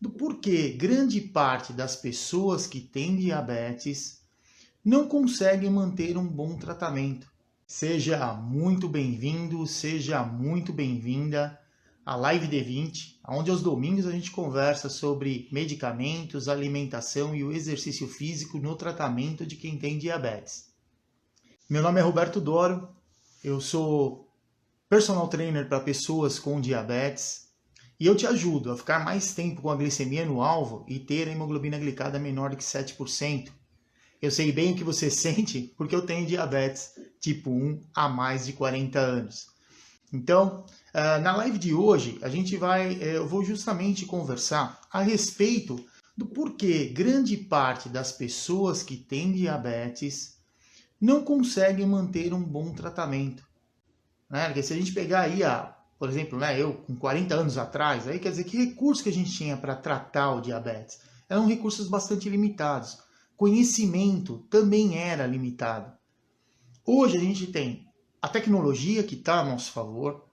do porquê grande parte das pessoas que têm diabetes não conseguem manter um bom tratamento. Seja muito bem-vindo, seja muito bem-vinda à Live D20, onde aos domingos a gente conversa sobre medicamentos, alimentação e o exercício físico no tratamento de quem tem diabetes. Meu nome é Roberto Doro, eu sou personal trainer para pessoas com diabetes e eu te ajudo a ficar mais tempo com a glicemia no alvo e ter a hemoglobina glicada menor do que 7%. Eu sei bem o que você sente porque eu tenho diabetes tipo 1 há mais de 40 anos. Então, na live de hoje, eu vou justamente conversar a respeito do porquê grande parte das pessoas que têm diabetes não conseguem manter um bom tratamento. Né? Porque se a gente pegar aí, por exemplo, eu com 40 anos atrás, aí quer dizer, que recursos que a gente tinha para tratar o diabetes? Eram recursos bastante limitados. Conhecimento também era limitado. Hoje a gente tem a tecnologia que está a nosso favor,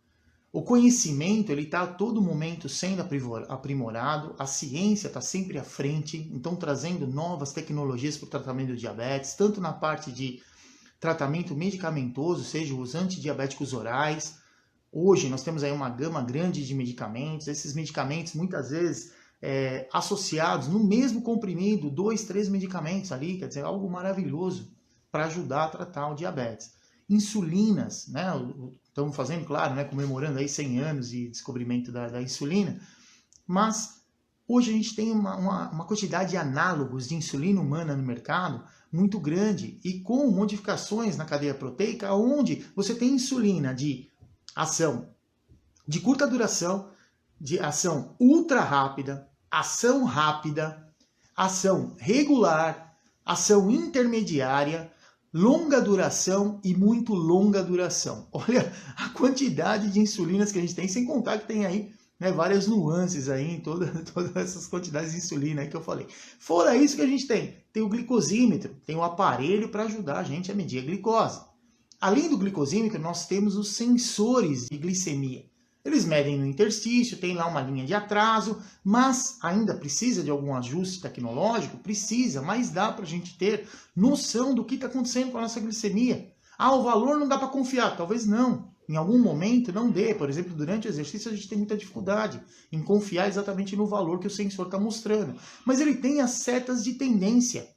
o conhecimento ele está a todo momento sendo aprimorado, a ciência está sempre à frente, então trazendo novas tecnologias para o tratamento do diabetes, tanto na parte de tratamento medicamentoso, seja os antidiabéticos orais. Hoje nós temos aí uma gama grande de medicamentos, esses medicamentos muitas vezes associados no mesmo comprimido, 2, 3 medicamentos ali, quer dizer, algo maravilhoso para ajudar a tratar o diabetes. Insulinas, né? Estamos fazendo, claro, comemorando aí 100 anos de descobrimento da insulina, mas hoje a gente tem uma quantidade de análogos de insulina humana no mercado muito grande e com modificações na cadeia proteica, onde você tem insulina de ação de curta duração, de ação ultra rápida, ação rápida, ação regular, ação intermediária, longa duração e muito longa duração. Olha a quantidade de insulinas que a gente tem, sem contar que tem aí várias nuances aí em todas essas quantidades de insulina aí que eu falei. Fora isso que a gente tem o glicosímetro, tem o aparelho para ajudar a gente a medir a glicose. Além do glicosímetro, nós temos os sensores de glicemia. Eles medem no interstício, tem lá uma linha de atraso, mas ainda precisa de algum ajuste tecnológico? Precisa, mas dá para a gente ter noção do que está acontecendo com a nossa glicemia. O valor não dá para confiar, talvez não. Em algum momento não dê. Por exemplo, durante o exercício a gente tem muita dificuldade em confiar exatamente no valor que o sensor está mostrando. Mas ele tem as setas de tendência.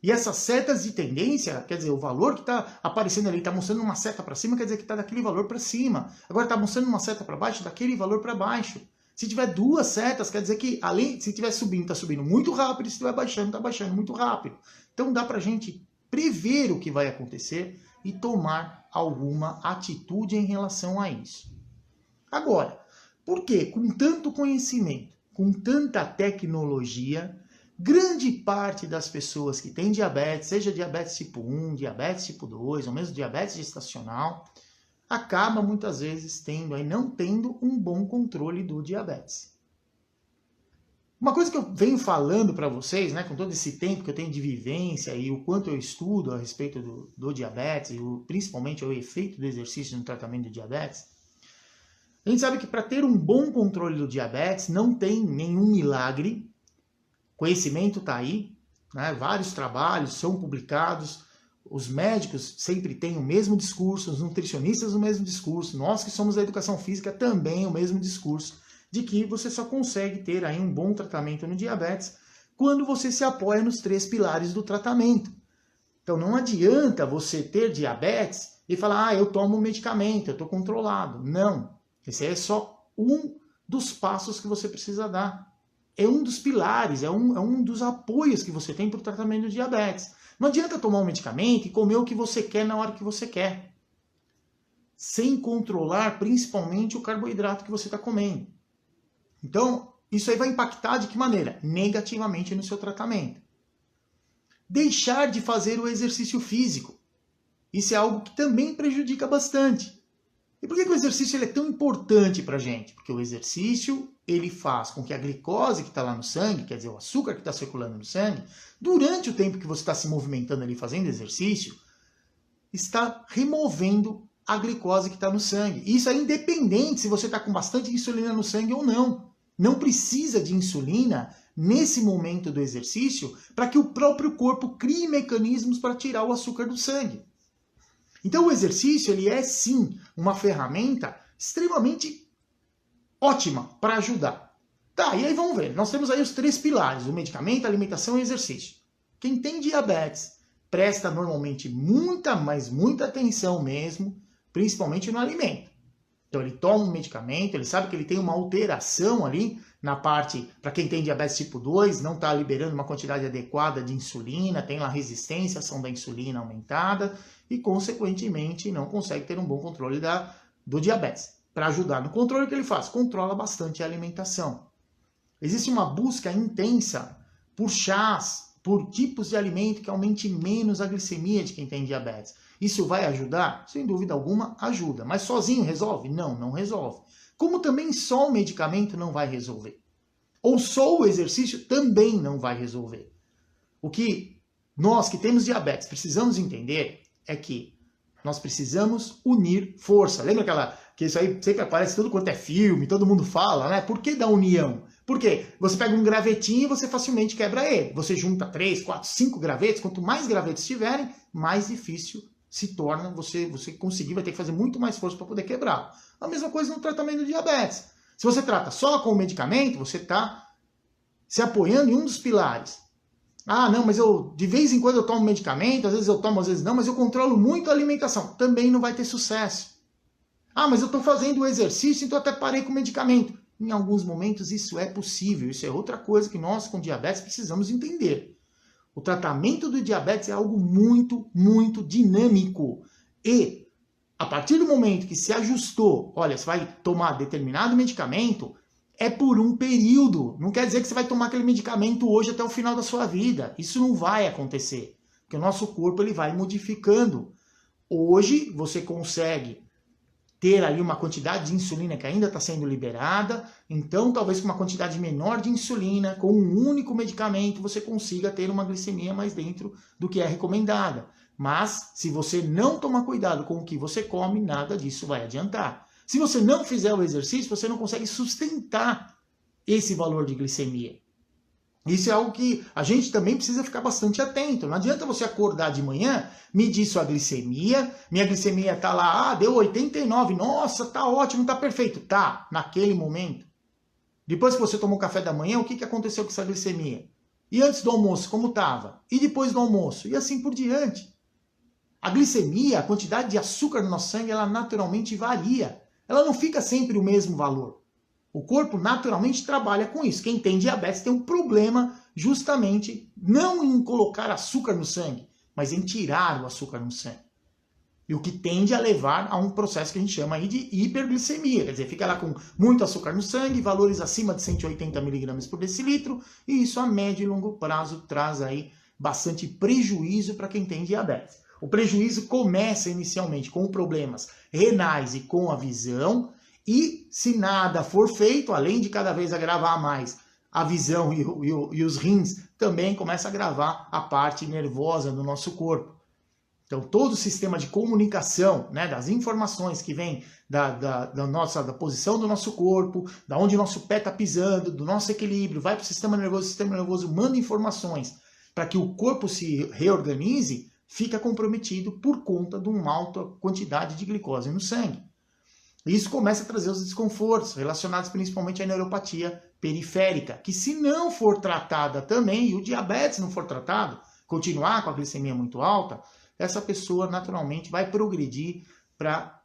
E essas setas de tendência, quer dizer, o valor que está aparecendo ali, está mostrando uma seta para cima, quer dizer que está daquele valor para cima. Agora está mostrando uma seta para baixo, daquele valor para baixo. Se tiver duas setas, quer dizer que, se estiver subindo, está subindo muito rápido, se estiver baixando, está baixando muito rápido. Então dá para a gente prever o que vai acontecer e tomar alguma atitude em relação a isso. Agora, por que com tanto conhecimento, com tanta tecnologia, grande parte das pessoas que têm diabetes, seja diabetes tipo 1, diabetes tipo 2, ou mesmo diabetes gestacional, acaba muitas vezes não tendo um bom controle do diabetes. Uma coisa que eu venho falando para vocês, com todo esse tempo que eu tenho de vivência e o quanto eu estudo a respeito do diabetes, e principalmente o efeito do exercício no tratamento do diabetes, a gente sabe que para ter um bom controle do diabetes não tem nenhum milagre. Conhecimento está aí, vários trabalhos são publicados, os médicos sempre têm o mesmo discurso, os nutricionistas o mesmo discurso, nós que somos da educação física também o mesmo discurso, de que você só consegue ter aí um bom tratamento no diabetes quando você se apoia nos 3 pilares do tratamento. Então não adianta você ter diabetes e falar, eu tomo medicamento, eu estou controlado. Não, esse é só um dos passos que você precisa dar. É um dos pilares, é um dos apoios que você tem para o tratamento do diabetes. Não adianta tomar um medicamento e comer o que você quer na hora que você quer, sem controlar principalmente o carboidrato que você está comendo. Então, isso aí vai impactar de que maneira? Negativamente no seu tratamento. Deixar de fazer o exercício físico. Isso é algo que também prejudica bastante. E por que o exercício é tão importante para a gente? Porque o exercício ele faz com que a glicose que está lá no sangue, quer dizer, o açúcar que está circulando no sangue, durante o tempo que você está se movimentando ali fazendo exercício, está removendo a glicose que está no sangue. Isso é independente se você está com bastante insulina no sangue ou não. não precisa de insulina nesse momento do exercício para que o próprio corpo crie mecanismos para tirar o açúcar do sangue. Então o exercício ele é sim uma ferramenta extremamente ótima para ajudar. Tá, e aí vamos ver. Nós temos aí os 3 pilares, o medicamento, a alimentação e o exercício. Quem tem diabetes presta normalmente muita, mas muita atenção mesmo, principalmente no alimento. Então ele toma um medicamento, ele sabe que ele tem uma alteração ali na parte, para quem tem diabetes tipo 2, não está liberando uma quantidade adequada de insulina, tem lá resistência à ação da insulina aumentada e, consequentemente, não consegue ter um bom controle do diabetes. Para ajudar no controle, o que ele faz? Controla bastante a alimentação. Existe uma busca intensa por chás, por tipos de alimento que aumente menos a glicemia de quem tem diabetes. Isso vai ajudar? Sem dúvida alguma, ajuda. Mas sozinho resolve? Não, não resolve. Como também só o medicamento não vai resolver. Ou só o exercício também não vai resolver. O que nós que temos diabetes precisamos entender é que nós precisamos unir força. Lembra que isso aí sempre aparece tudo quanto é filme, todo mundo fala, né? Por que da união? Porque você pega um gravetinho e você facilmente quebra ele. Você junta 3, 4, 5 gravetos, quanto mais gravetos tiverem, mais difícil se torna você conseguir, vai ter que fazer muito mais força para poder quebrar. A mesma coisa no tratamento do diabetes. Se você trata só com o medicamento, você está se apoiando em um dos pilares. Ah, não, mas de vez em quando eu tomo medicamento, às vezes eu tomo, às vezes não, mas eu controlo muito a alimentação. Também não vai ter sucesso. Ah, mas eu estou fazendo o exercício, então até parei com o medicamento. Em alguns momentos isso é possível, isso é outra coisa que nós com diabetes precisamos entender. O tratamento do diabetes é algo muito, muito dinâmico. E, a partir do momento que se ajustou, olha, você vai tomar determinado medicamento, é por um período. Não quer dizer que você vai tomar aquele medicamento hoje até o final da sua vida. Isso não vai acontecer. Porque o nosso corpo ele vai modificando. Hoje, você consegue ter ali uma quantidade de insulina que ainda está sendo liberada, então talvez com uma quantidade menor de insulina, com um único medicamento, você consiga ter uma glicemia mais dentro do que é recomendada. Mas, se você não tomar cuidado com o que você come, nada disso vai adiantar. Se você não fizer o exercício, você não consegue sustentar esse valor de glicemia. Isso é algo que a gente também precisa ficar bastante atento. Não adianta você acordar de manhã, medir sua glicemia, minha glicemia está lá, deu 89, nossa, tá ótimo, tá perfeito. Tá, naquele momento. Depois que você tomou café da manhã, o que aconteceu com essa glicemia? E antes do almoço, como estava? E depois do almoço? E assim por diante. A glicemia, a quantidade de açúcar no nosso sangue, ela naturalmente varia. Ela não fica sempre o mesmo valor. O corpo naturalmente trabalha com isso. Quem tem diabetes tem um problema justamente não em colocar açúcar no sangue, mas em tirar o açúcar no sangue. E o que tende a levar a um processo que a gente chama aí de hiperglicemia. Quer dizer, fica lá com muito açúcar no sangue, valores acima de 180 mg por decilitro, e isso a médio e longo prazo traz aí bastante prejuízo para quem tem diabetes. O prejuízo começa inicialmente com problemas renais e com a visão, e se nada for feito, além de cada vez agravar mais a visão e os rins, também começa a agravar a parte nervosa do nosso corpo. Então todo o sistema de comunicação, né, das informações que vem da posição do nosso corpo, da onde o nosso pé está pisando, do nosso equilíbrio, vai para o sistema nervoso manda informações para que o corpo se reorganize, fica comprometido por conta de uma alta quantidade de glicose no sangue. Isso começa a trazer os desconfortos relacionados principalmente à neuropatia periférica, que se não for tratada também, e o diabetes não for tratado, continuar com a glicemia muito alta, essa pessoa naturalmente vai progredir para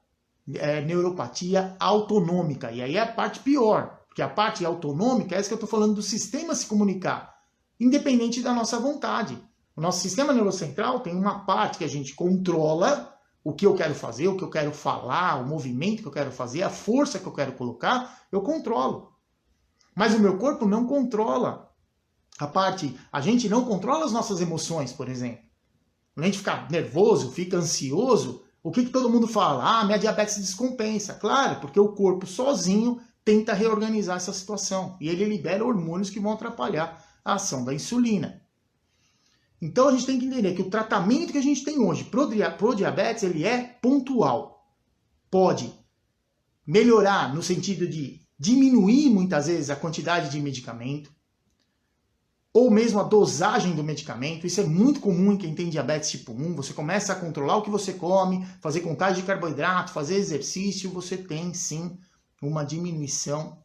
neuropatia autonômica. E aí é a parte pior, porque a parte autonômica é essa que eu estou falando do sistema se comunicar, independente da nossa vontade. O nosso sistema neurocentral tem uma parte que a gente controla, o que eu quero fazer, o que eu quero falar, o movimento que eu quero fazer, a força que eu quero colocar, eu controlo. Mas o meu corpo não controla. A gente não controla as nossas emoções, por exemplo. Quando a gente fica nervoso, fica ansioso, o que todo mundo fala? Ah, minha diabetes descompensa. Claro, porque o corpo sozinho tenta reorganizar essa situação. E ele libera hormônios que vão atrapalhar a ação da insulina. Então a gente tem que entender que o tratamento que a gente tem hoje pro diabetes, ele é pontual. Pode melhorar no sentido de diminuir muitas vezes a quantidade de medicamento, ou mesmo a dosagem do medicamento. Isso é muito comum em quem tem diabetes tipo 1. Você começa a controlar o que você come, fazer contagem de carboidrato, fazer exercício, você tem sim uma diminuição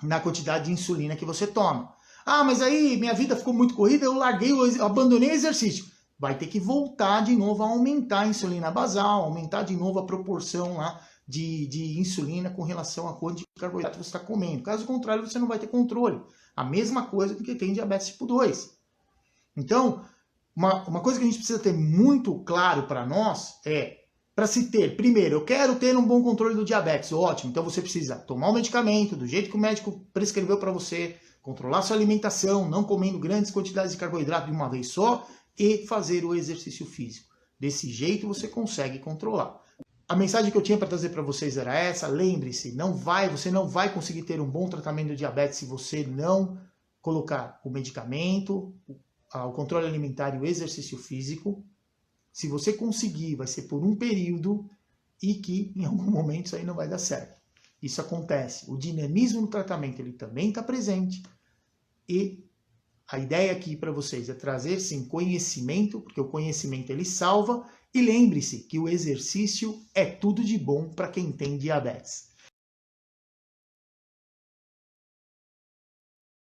na quantidade de insulina que você toma. Ah, mas aí minha vida ficou muito corrida, eu larguei, eu abandonei o exercício. Vai ter que voltar de novo a aumentar a insulina basal, aumentar de novo a proporção lá de insulina com relação à quantidade de carboidrato que você está comendo. Caso contrário, você não vai ter controle. A mesma coisa do que tem diabetes tipo 2. Então, uma coisa que a gente precisa ter muito claro para nós é, para se ter, primeiro, eu quero ter um bom controle do diabetes, ótimo, então você precisa tomar o medicamento do jeito que o médico prescreveu para você, controlar sua alimentação, não comendo grandes quantidades de carboidrato de uma vez só e fazer o exercício físico. Desse jeito você consegue controlar. A mensagem que eu tinha para trazer para vocês era essa. Lembre-se, você não vai conseguir ter um bom tratamento do diabetes se você não colocar o medicamento, o controle alimentar e o exercício físico. Se você conseguir, vai ser por um período e que em algum momento isso aí não vai dar certo. Isso acontece. O dinamismo no tratamento ele também está presente e a ideia aqui para vocês é trazer sim conhecimento, porque o conhecimento ele salva. E lembre-se que o exercício é tudo de bom para quem tem diabetes.